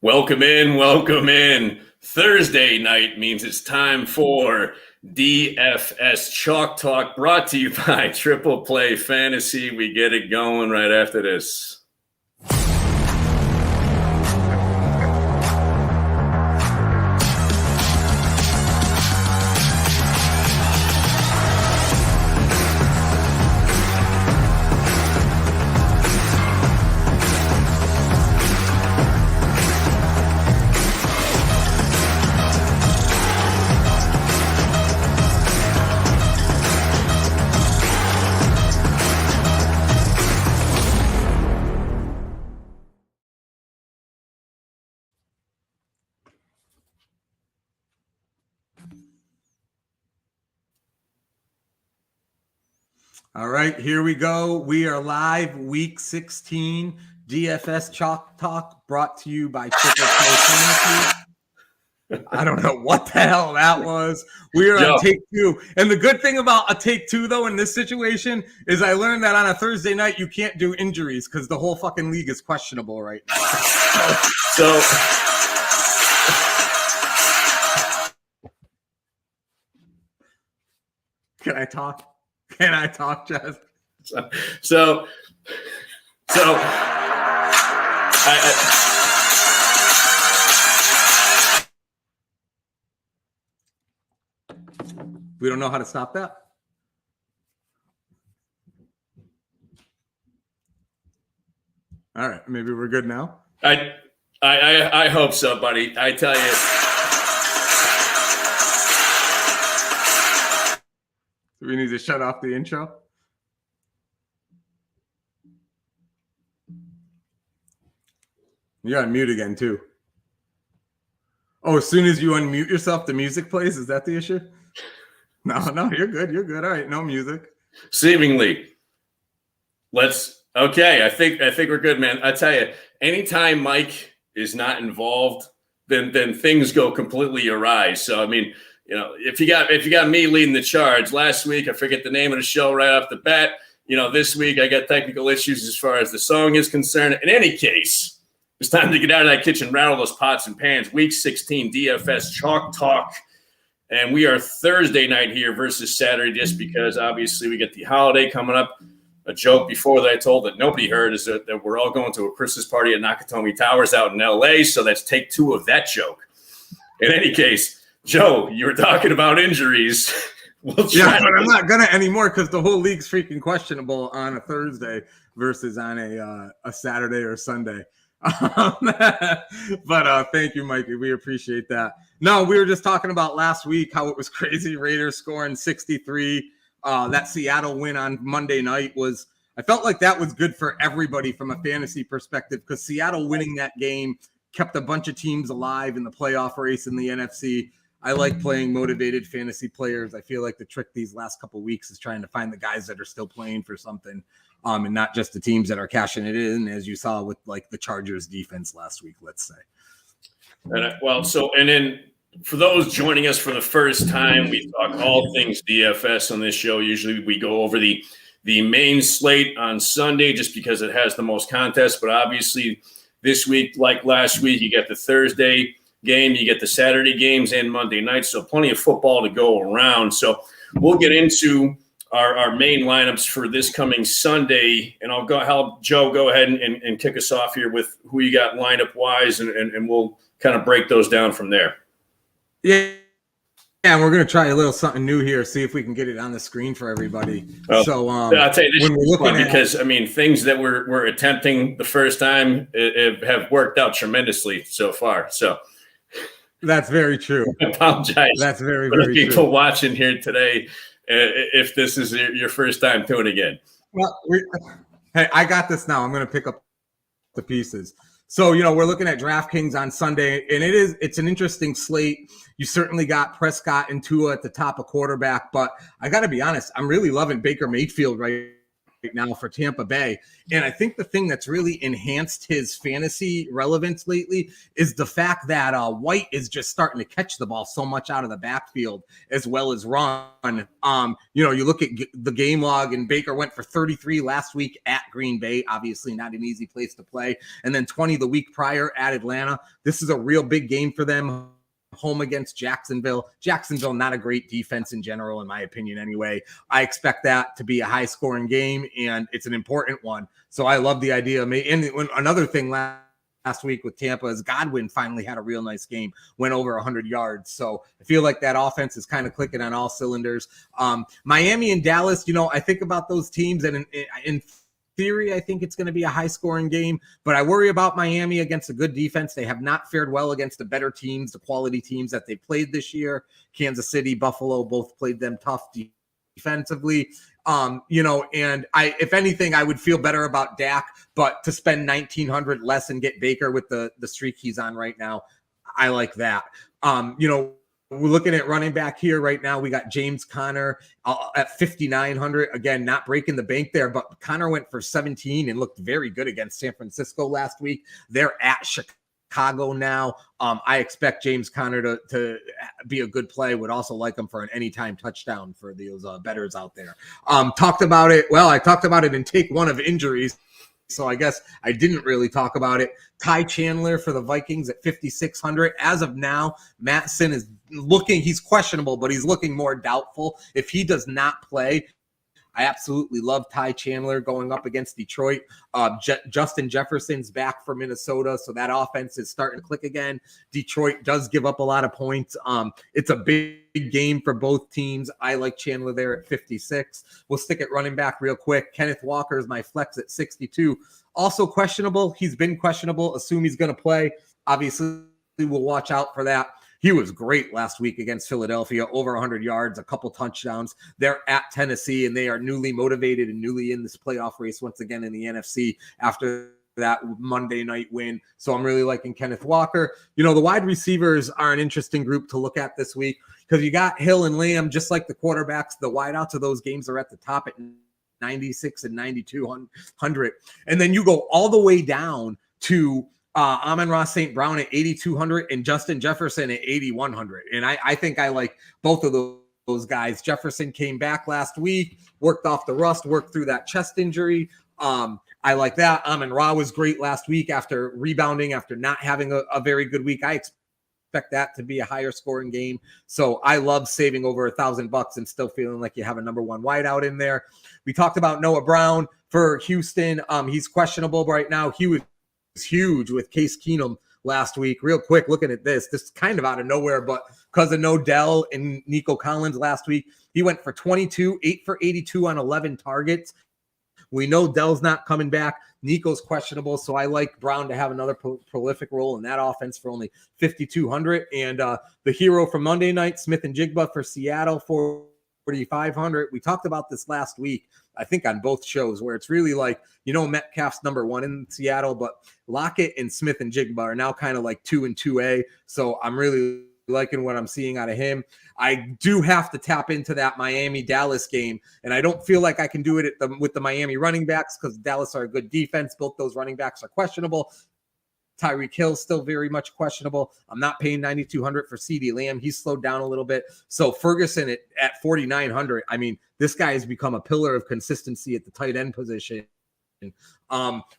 Welcome in, welcome in. Thursday night means it's time for DFS Chalk Talk, brought to you by Triple Play Fantasy. We get it going right after this. All right, here we go. We are live, week 16, DFS Chalk Talk, brought to you by Triple Play Fantasy. I don't know what the hell that was. We are on take two. And the good thing about a take two, though, in this situation is I learned that on a Thursday night, you can't do injuries because the whole fucking league is questionable right now. So can I talk? Can I talk, Jess? So we don't know how to stop that. All right, maybe we're good now. I hope so, buddy. I tell you. We need to shut off the intro. You're on mute again, too. Oh, as soon as you unmute yourself, the music plays? Is that the issue? No, you're good. You're good. All right, no music. Seemingly. Okay, I think we're good, man. I tell you, anytime Mike is not involved, then things go completely awry. So, I mean, you know, if you got me leading the charge, last week I forget the name of the show right off the bat. You know, this week I got technical issues as far as the song is concerned. In any case, it's time to get out of that kitchen, rattle those pots and pans. Week 16 DFS Chalk Talk, and we are Thursday night here versus Saturday, just because obviously we get the holiday coming up. A joke before that I told that nobody heard is that we're all going to a Christmas party at Nakatomi Towers out in LA. So that's take two of that joke. In any case, Joe, you were talking about injuries. But I'm not gonna anymore because the whole league's freaking questionable on a Thursday versus on a Saturday or Sunday. But thank you, Mikey. We appreciate that. No, we were just talking about last week how it was crazy. Raiders scoring 63. That Seattle win on Monday night I felt like that was good for everybody from a fantasy perspective because Seattle winning that game kept a bunch of teams alive in the playoff race in the NFC. I like playing motivated fantasy players. I feel like the trick these last couple of weeks is trying to find the guys that are still playing for something, and not just the teams that are cashing it in, as you saw with like the Chargers defense last week, let's say. And then for those joining us for the first time, we talk all things DFS on this show. Usually we go over the main slate on Sunday just because it has the most contests, but obviously this week, like last week, you get the Thursday game, you get the Saturday games and Monday night, so plenty of football to go around. So we'll get into our main lineups for this coming Sunday, and I'll help Joe go ahead and kick us off here with who you got lineup wise, and we'll kind of break those down from there. Yeah, and we're going to try a little something new here, see if we can get it on the screen for everybody. I'll tell you, this when we're looking at, because I mean, things that we're attempting the first time have worked out tremendously so far. So that's very true. I apologize. That's very for the very people true. Watching here today, if this is your first time tuning in. Well, hey, I got this now. I'm going to pick up the pieces. So, you know, we're looking at DraftKings on Sunday, and it's an interesting slate. You certainly got Prescott and Tua at the top of quarterback, but I got to be honest, I'm really loving Baker Mayfield right now for Tampa Bay. And I think the thing that's really enhanced his fantasy relevance lately is the fact that White is just starting to catch the ball so much out of the backfield as well as run. You look at the game log, and Baker went for 33 last week at Green Bay, obviously not an easy place to play. And then 20 the week prior at Atlanta. This is a real big game for them. Home against Jacksonville. Jacksonville, not a great defense in general, in my opinion, anyway. I expect that to be a high-scoring game, and it's an important one. So I love the idea. And another thing last week with Tampa is Godwin finally had a real nice game, went over 100 yards. So I feel like that offense is kind of clicking on all cylinders. Miami and Dallas, I think about those teams, and in theory, I think it's going to be a high-scoring game, but I worry about Miami against a good defense. They have not fared well against the better teams, the quality teams that they played this year. Kansas City, Buffalo, both played them tough defensively. And if anything, I would feel better about Dak, but to spend $1,900 less and get Baker with the streak he's on right now, I like that. We're looking at running back here right now. We got James Conner at 5,900. Again, not breaking the bank there, but Conner went for 17 and looked very good against San Francisco last week. They're at Chicago now. I expect James Conner to be a good play. Would also like him for an anytime touchdown for those bettors out there. Talked about it. Well, I talked about it in take one of injuries, so I guess I didn't really talk about it. Ty Chandler for the Vikings at 5,600. As of now, Mattson is he's questionable, but he's looking more doubtful. If he does not play, I absolutely love Ty Chandler going up against Detroit. Justin Jefferson's back for Minnesota, so that offense is starting to click again. Detroit does give up a lot of points. It's a big game for both teams. I like Chandler there at 56. We'll stick at running back real quick. Kenneth Walker is my flex at 62. Also questionable. He's been questionable. Assume he's going to play. Obviously, we'll watch out for that. He was great last week against Philadelphia, over 100 yards, a couple touchdowns. They're at Tennessee, and they are newly motivated and newly in this playoff race once again in the NFC after that Monday night win. So I'm really liking Kenneth Walker. The wide receivers are an interesting group to look at this week because you got Hill and Lamb, just like the quarterbacks. The wideouts of those games are at the top at 96 and 9,200. And then you go all the way down to Amon-Ra St. Brown at 8,200 and Justin Jefferson at 8,100. And I think I like both of those guys. Jefferson came back last week, worked off the rust, worked through that chest injury. I like that. Amon-Ra was great last week after rebounding, after not having a very good week. I expect that to be a higher scoring game. So I love saving over $1,000 and still feeling like you have a number one wideout in there. We talked about Noah Brown for Houston. He's questionable right now. He was huge with Case Keenum last week. Real quick, looking at this is kind of out of nowhere, but because of Odell and Nico Collins last week, he went for 22, 8 for 82 on 11 targets. We know Dell's not coming back. Nico's questionable, so I like Brown to have another prolific role in that offense for only 5,200. And the hero from Monday night, Smith and Jigba for Seattle for 4,500. We talked about this last week, I think on both shows, where it's really like, Metcalf's number one in Seattle, but Lockett and Smith and Jigba are now kind of like 2 and 2A. So I'm really liking what I'm seeing out of him. I do have to tap into that Miami-Dallas game, and I don't feel like I can do it with the Miami running backs because Dallas are a good defense. Both those running backs are questionable. Tyreek Hill still very much questionable. I'm not paying $9,200 for CeeDee Lamb. He's slowed down a little bit. So Ferguson at 4,900. I mean, this guy has become a pillar of consistency at the tight end position.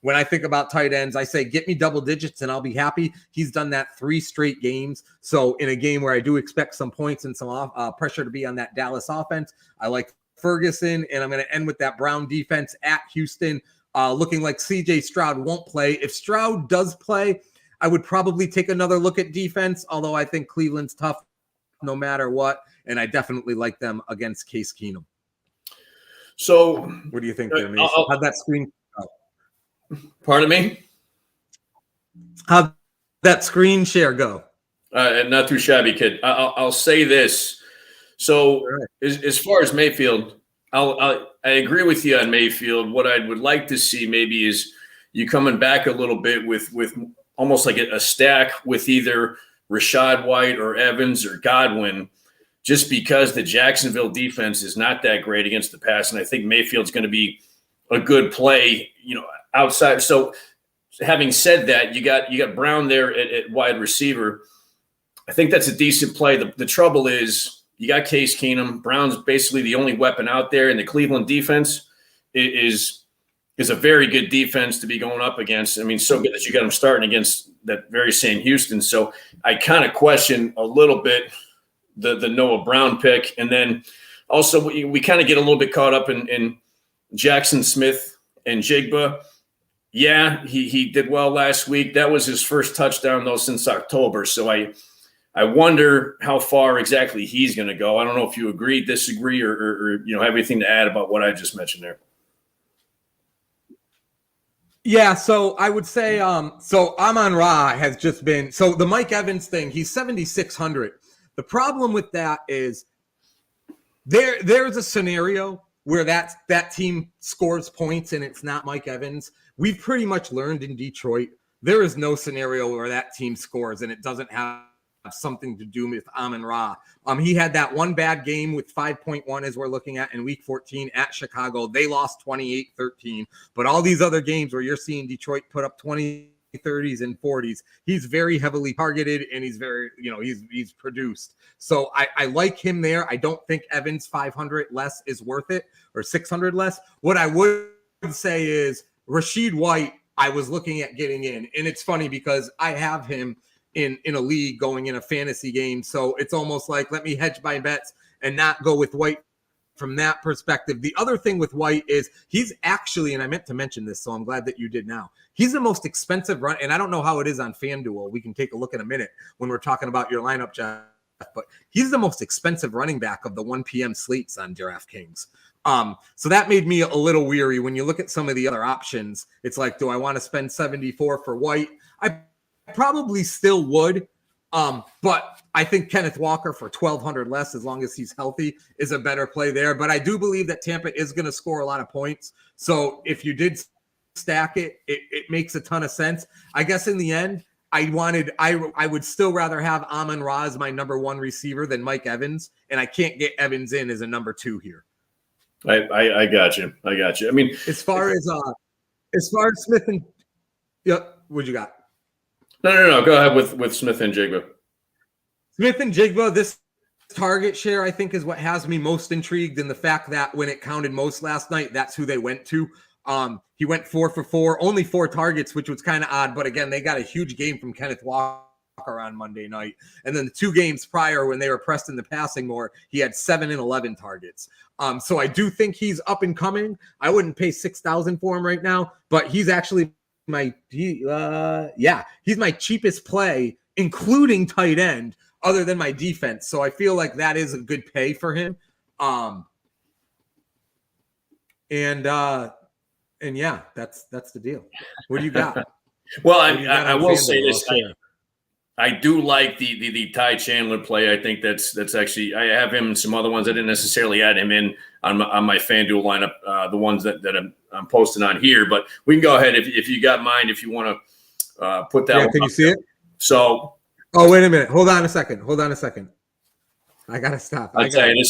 When I think about tight ends, I say, get me double digits and I'll be happy. He's done that 3 straight games. So in a game where I do expect some points and some pressure to be on that Dallas offense, I like Ferguson, and I'm going to end with that Brown defense at Houston. Looking like CJ Stroud won't play. If Stroud does play, I would probably take another look at defense, although I think Cleveland's tough no matter what, and I definitely like them against Case Keenum. So what do you think there, Mason? How'd that screen go? Pardon me? How'd that screen share go? Not too shabby, kid. I'll say this. So as far as Mayfield, I agree with you on Mayfield. What I would like to see maybe is you coming back a little bit with almost like a stack with either Rashad White or Evans or Godwin, just because the Jacksonville defense is not that great against the pass. And I think Mayfield's going to be a good play, outside. So having said that, you got Brown there at wide receiver. I think that's a decent play. The trouble is you got Case Keenum. Brown's basically the only weapon out there, and the Cleveland defense is a very good defense to be going up against. I mean, so good that you got them starting against that very same Houston. So I kind of question a little bit the Noah Brown pick. And then also we kind of get a little bit caught up in Jackson Smith and Jigba. Yeah, he did well last week. That was his first touchdown, though, since October. So I wonder how far exactly he's going to go. I don't know if you agree, disagree, or have anything to add about what I just mentioned there. Yeah, so I would say so Amon-Ra has just been – so the Mike Evans thing, he's 7,600. The problem with that is there's a scenario where that team scores points and it's not Mike Evans. We've pretty much learned in Detroit there is no scenario where that team scores and it doesn't have something to do with Amon-Ra. He had that one bad game with 5.1 as we're looking at in week 14 at Chicago. They lost 28-13. But all these other games where you're seeing Detroit put up 20, 30s, and 40s, he's very heavily targeted and he's very, he's produced. So I like him there. I don't think Evans 500 less is worth it, or 600 less. What I would say is Rashid White, I was looking at getting in. And it's funny because I have him in a league going in a fantasy game. So it's almost like, let me hedge my bets and not go with White from that perspective. The other thing with White is he's actually, and I meant to mention this, so I'm glad that you did now. He's the most expensive run. And I don't know how it is on FanDuel. We can take a look in a minute when we're talking about your lineup, Jeff, but he's the most expensive running back of the 1 p.m. slates on DraftKings. So that made me a little weary. When you look at some of the other options, it's like, do I want to spend 74 for White? I probably still would, but I think Kenneth Walker for 1,200 less, as long as he's healthy, is a better play there. But I do believe that Tampa is going to score a lot of points. So if you did stack it, it makes a ton of sense. I guess in the end, I would still rather have Amon-Ra as my number one receiver than Mike Evans, and I can't get Evans in as a number two here. I got you. I mean, as far as Smith and what you got? No. Go ahead with Smith and Jigba. Smith and Jigba, this target share, I think, is what has me most intrigued in the fact that when it counted most last night, that's who they went to. He went 4 for 4, only 4 targets, which was kind of odd. But again, they got a huge game from Kenneth Walker on Monday night. And then the 2 games prior, when they were pressed in the passing more, he had 7 and 11 targets. So I do think he's up and coming. I wouldn't pay $6,000 for him right now, but he's actually he's my cheapest play, including tight end, other than my defense. So I feel like that is a good pay for him. And yeah, that's the deal. What do you got? Well, I will say this. I do like the Ty Chandler play. I think that's actually, I have him and some other ones. I didn't necessarily add him in on my FanDuel lineup, the ones that I'm posting on here. But we can go ahead if you got mine, if you want to put that. Yeah, can you see it? So. Oh, wait a minute. Hold on a second. I gotta stop. I'll tell you,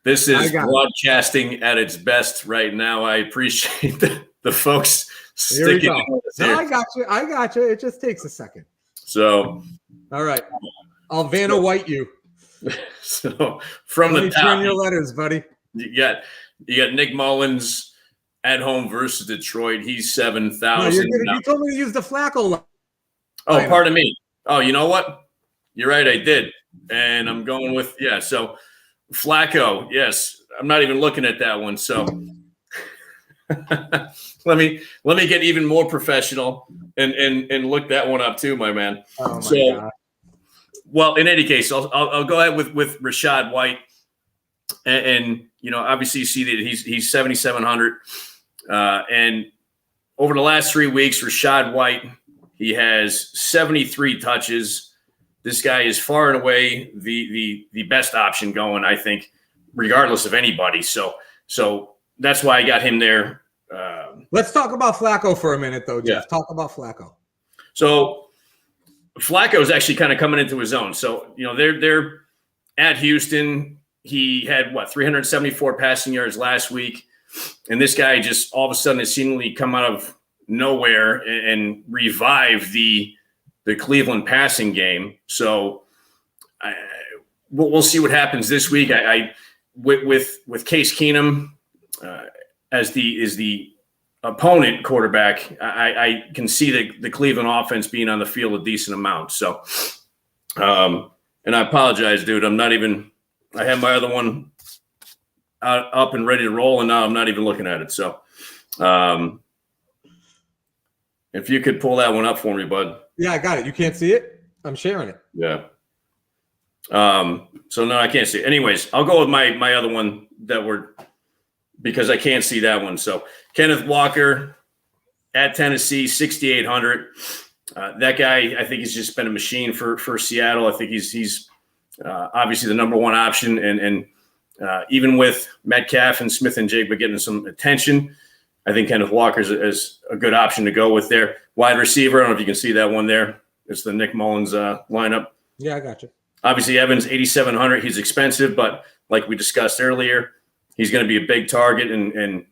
this is broadcasting at its best right now. I appreciate the folks sticking with us here. No, I got you. It just takes a second. So, all right, I'll Vanna White you. So from the top, turn your letters, buddy. You got Nick Mullins at home versus Detroit. He's 7,000. You told me to use the Flacco. Oh, pardon me. Oh, you know what? You're right. I did, and I'm going with So Flacco, yes. I'm not even looking at that one. So. let me get even more professional and look that one up too, my man. Oh my God. Well, in any case, I'll go ahead with Rashad White, and obviously you see that he's 7,700, and over the last 3 weeks, Rashad White, he has 73 touches. This guy is far and away the best option going, I think, regardless of anybody. So that's why I got him there. Let's talk about Flacco for a minute, though, Jeff. Yeah. Talk about Flacco. So Flacco is actually kind of coming into his own. So, they're at Houston. He had 374 passing yards last week. And this guy just all of a sudden has seemingly come out of nowhere and revive the Cleveland passing game. So we'll see what happens this week. With Case Keenum as the opponent quarterback, I can see the Cleveland offense being on the field a decent amount. So, and I apologize, dude. I have my other one up and ready to roll, and now I'm not even looking at it. So, if you could pull that one up for me, bud. Yeah, I got it. You can't see it? I'm sharing it. Yeah. So no, I can't see it. Anyways, I'll go with my other one because I can't see that one. So Kenneth Walker at Tennessee, 6,800. That guy, I think he's just been a machine for Seattle. I think he's obviously the number one option, and even with Metcalf and Smith and Jigba getting some attention, I think Kenneth Walker is a good option to go with there. Wide receiver, I don't know if you can see that one there. It's the Nick Mullins lineup. Yeah, I got you. Obviously, Evans, 8,700. He's expensive, but like we discussed earlier, he's going to be a big target, and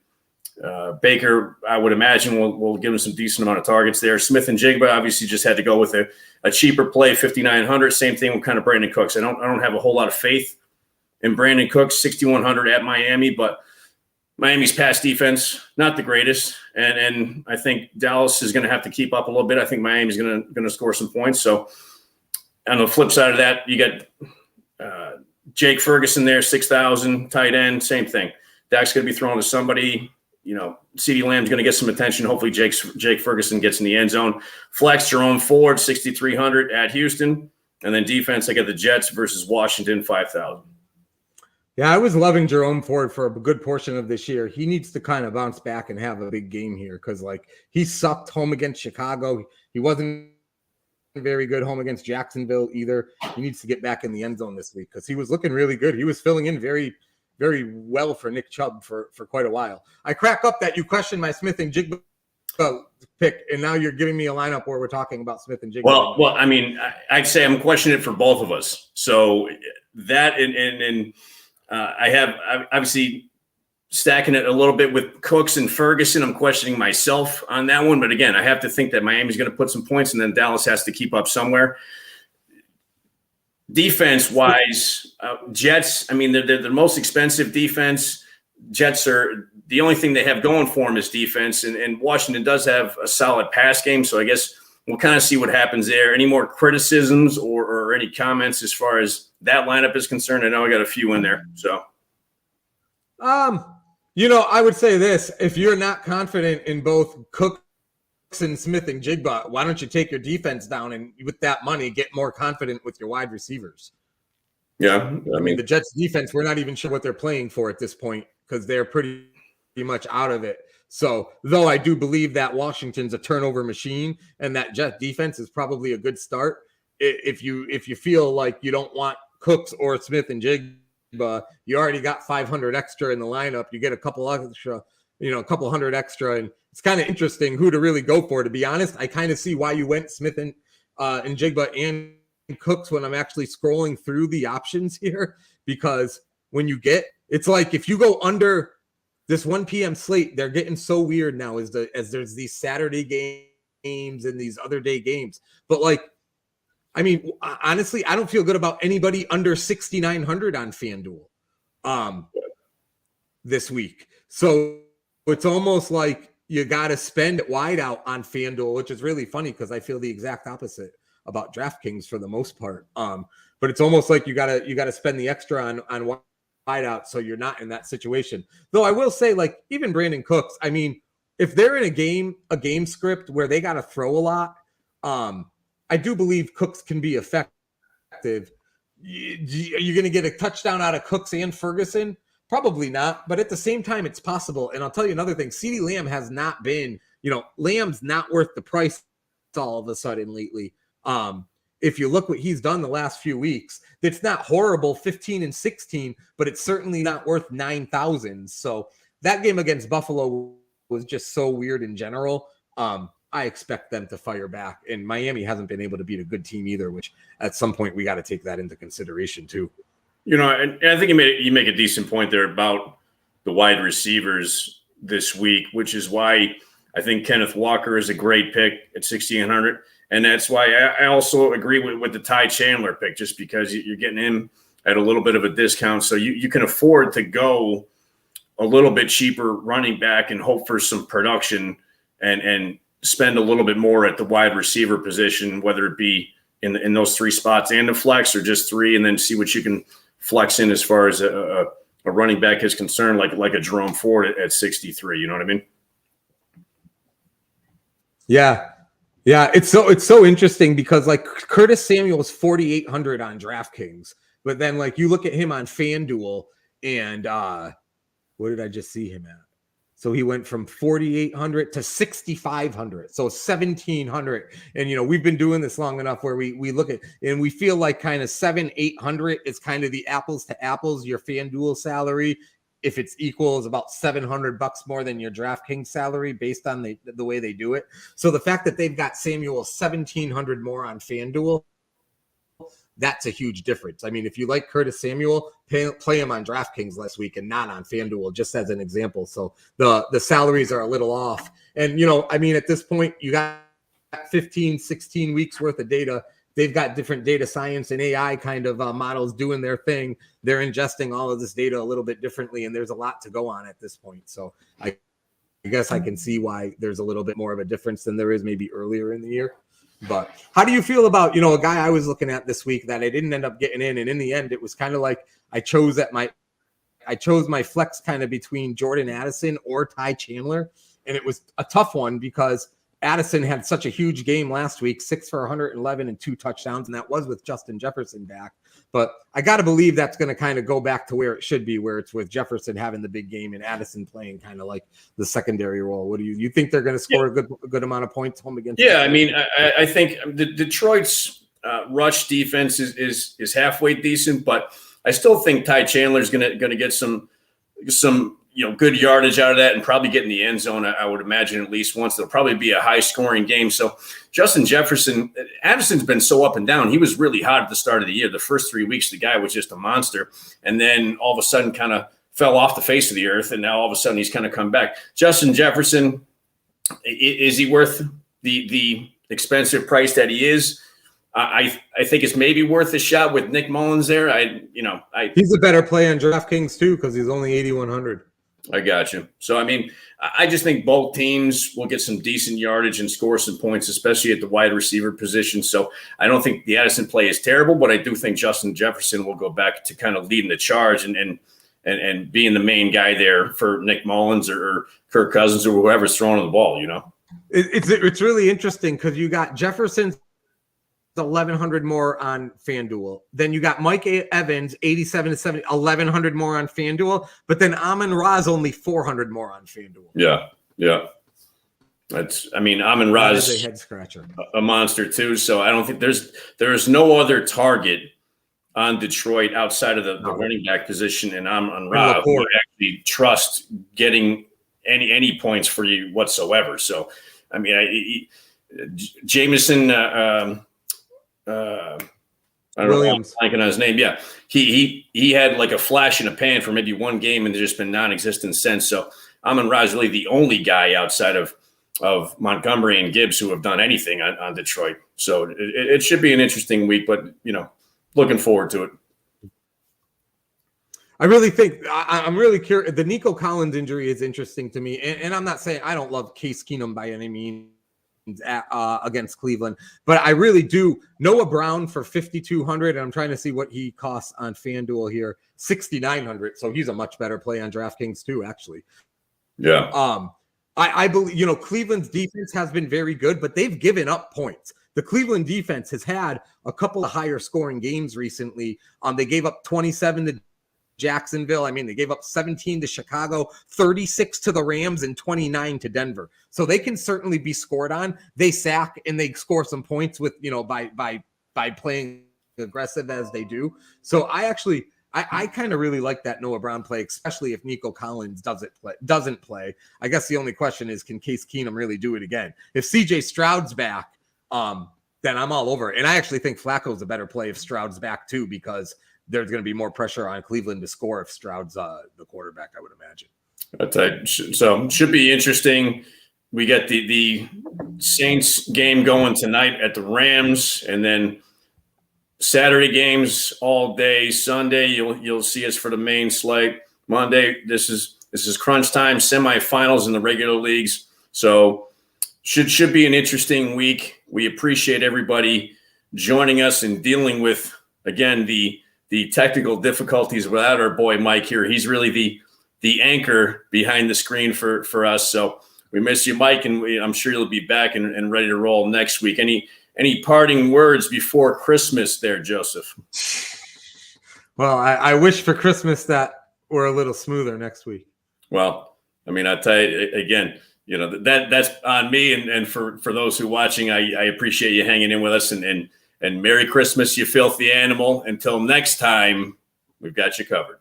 Baker, I would imagine, will give him some decent amount of targets there. Smith and Jigba obviously just had to go with a cheaper play, 5,900. Same thing with kind of Brandon Cooks. I don't have a whole lot of faith in Brandon Cooks, 6,100 at Miami, but Miami's pass defense, not the greatest. And I think Dallas is going to have to keep up a little bit. I think Miami's going to score some points. So on the flip side of that, you got Jake Ferguson there, 6,000, tight end, same thing. Dak's going to be thrown to somebody. CeeDee Lamb's going to get some attention. Hopefully Jake Ferguson gets in the end zone. Flex, Jerome Ford, 6,300 at Houston. And then defense, I got the Jets versus Washington, 5,000. Yeah, I was loving Jerome Ford for a good portion of this year. He needs to kind of bounce back and have a big game here because, he sucked home against Chicago. He wasn't very good home against Jacksonville either. He needs to get back in the end zone this week because he was looking really good. He was filling in very, very well for Nick Chubb for quite a while. I crack up that you questioned my Smith and Jigba pick, and now you're giving me a lineup where we're talking about Smith and Jigba. Well, I mean, I'd say I'm questioning it for both of us. So that and I have obviously stacking it a little bit with Cooks and Ferguson. I'm questioning myself on that one. But again, I have to think that Miami's going to put some points, and then Dallas has to keep up somewhere. Defense-wise, Jets, I mean, they're the most expensive defense. Jets are – the only thing they have going for them is defense, and Washington does have a solid pass game, so I guess we'll kind of see what happens there. Any more criticisms or any comments as far as that lineup is concerned? I know I got a few in there, so. I would say this. If you're not confident in both Cooks and Smith and Jigba, why don't you take your defense down and with that money get more confident with your wide receivers? Yeah, I mean the Jets defense, we're not even sure what they're playing for at this point because they're pretty much out of it. So, though I do believe that Washington's a turnover machine and that Jet defense is probably a good start, if you feel like you don't want Cooks or Smith and Jigba, you already got 500 extra in the lineup. You get a couple hundred extra, and it's kind of interesting who to really go for. To be honest, I kind of see why you went Smith and Jigba and Cooks when I'm actually scrolling through the options here, because when you get, it's like if you go under this 1 p.m. slate, they're getting so weird now as there's these Saturday games and these other day games. But honestly, I don't feel good about anybody under 6,900 on FanDuel this week. So it's almost like you got to spend wide out on FanDuel, which is really funny because I feel the exact opposite about DraftKings for the most part. But it's almost like you gotta spend the extra on wide out so you're not in that situation. Though I will say, even Brandon Cooks, I mean, if they're in a game script where they got to throw a lot, I do believe Cooks can be effective. Are you going to get a touchdown out of Cooks and Ferguson? Probably not. But at the same time, it's possible. And I'll tell you another thing. CeeDee Lamb has not been, Lamb's not worth the price all of a sudden lately. If you look what he's done the last few weeks, it's not horrible, 15 and 16, but it's certainly not worth 9,000. So that game against Buffalo was just so weird in general. I expect them to fire back, and Miami hasn't been able to beat a good team either, which at some point we got to take that into consideration too. And I think you make a decent point there about the wide receivers this week, which is why I think Kenneth Walker is a great pick at 6,800. And that's why I also agree with the Ty Chandler pick, just because you're getting him at a little bit of a discount. So you can afford to go a little bit cheaper running back and hope for some production and spend a little bit more at the wide receiver position, whether it be in those three spots and the flex or just three, and then see what you can flex in as far as a running back is concerned, like a Jerome Ford at 63. You know what I mean? Yeah. Yeah, it's so interesting because like Curtis Samuel is 4,800 on DraftKings, but then like you look at him on FanDuel and what did I just see him at? So he went from 4,800 to 6,500, so 1,700. And you know we've been doing this long enough where we look at and we feel like kind of 700-800 is kind of the apples to apples. Your FanDuel salary, if it's equal, is about $700 more than your DraftKings salary based on the way they do it. So the fact that they've got Samuel 1,700 more on FanDuel, that's a huge difference. I mean, if you like Curtis Samuel, play him on DraftKings last week and not on FanDuel, just as an example. So the salaries are a little off. And, you know, I mean, at this point, you got 15, 16 weeks worth of data. They've got different data science and AI kind of models doing their thing. They're ingesting all of this data a little bit differently, and there's a lot to go on at this point. So I guess I can see why there's a little bit more of a difference than there is maybe earlier in the year. But how do you feel about, you know, a guy I was looking at this week that I didn't end up getting in, and in the end, it was kind of like I chose my flex kind of between Jordan Addison or Ty Chandler, and it was a tough one because Addison had such a huge game last week, 6 for 111 and 2 touchdowns, and that was with Justin Jefferson back. But I got to believe that's going to kind of go back to where it should be, where it's with Jefferson having the big game and Addison playing kind of like the secondary role. What do you think they're going to score a good amount of points home against? Yeah, I mean, I think the Detroit's rush defense is halfway decent, but I still think Ty Chandler is going to get some good yardage out of that and probably get in the end zone. I would imagine at least once. There'll probably be a high scoring game. So Justin Jefferson, Addison's been so up and down. He was really hot at the start of the year. The first 3 weeks, the guy was just a monster. And then all of a sudden kind of fell off the face of the earth. And now all of a sudden he's kind of come back. Justin Jefferson, is he worth the expensive price that he is? I think it's maybe worth a shot with Nick Mullins there. He's a better play on DraftKings too, because he's only 8,100. I got you. So, I mean, I just think both teams will get some decent yardage and score some points, especially at the wide receiver position. So I don't think the Addison play is terrible, but I do think Justin Jefferson will go back to kind of leading the charge and being the main guy there for Nick Mullins or Kirk Cousins or whoever's throwing the ball, you know? It's really interesting because you got Jefferson's 1,100 more on FanDuel. Then you got Mike Evans, 87 to 70, 1,100 more on FanDuel. But then Amon-Ra's only 400 more on FanDuel. Yeah. Amon-Ra is a head scratcher, a monster too. So I don't think there's no other target on Detroit outside of the running back position, and Amon-Ra would actually trust getting any points for you whatsoever. So I mean, Jameson. I don't Williams. know, I'm blanking on his name. Yeah, he had like a flash in a pan for maybe one game, and there's just been non-existent since. So Amon-Ra is really the only guy outside of Montgomery and Gibbs who have done anything on Detroit. So it should be an interesting week, but looking forward to it. I really think I'm really curious. The Nico Collins injury is interesting to me, and I'm not saying I don't love Case Keenum by any means. Against Cleveland, but I really do. Noah Brown for 5,200, and I'm trying to see what he costs on FanDuel here, 6,900. So he's a much better play on DraftKings too, actually. Yeah. I believe Cleveland's defense has been very good, but they've given up points. The Cleveland defense has had a couple of higher scoring games recently. They gave up 27 to Jacksonville. I mean, they gave up 17 to Chicago, 36 to the Rams, and 29 to Denver. So they can certainly be scored on. They sack and they score some points with, by playing aggressive as they do. So I kind of really like that Noah Brown play, especially if Nico Collins doesn't play. I guess the only question is, can Case Keenum really do it again? If CJ Stroud's back, then I'm all over it. And I actually think Flacco's a better play if Stroud's back too, because there's going to be more pressure on Cleveland to score if Stroud's the quarterback, I would imagine. So should be interesting. We got the Saints game going tonight at the Rams, and then Saturday games all day. Sunday you'll see us for the main slate. Monday this is crunch time, semifinals in the regular leagues. So should be an interesting week. We appreciate everybody joining us and dealing with, again, the technical difficulties without our boy Mike here. He's really the anchor behind the screen for us. So we miss you, Mike, and I'm sure you'll be back and ready to roll next week. Any parting words before Christmas there, Joseph? Well, I wish for Christmas that we're a little smoother next week. Well, I mean, I'll tell you again, that's on me, and for those who are watching, I appreciate you hanging in with us, and Merry Christmas, you filthy animal. Until next time, we've got you covered.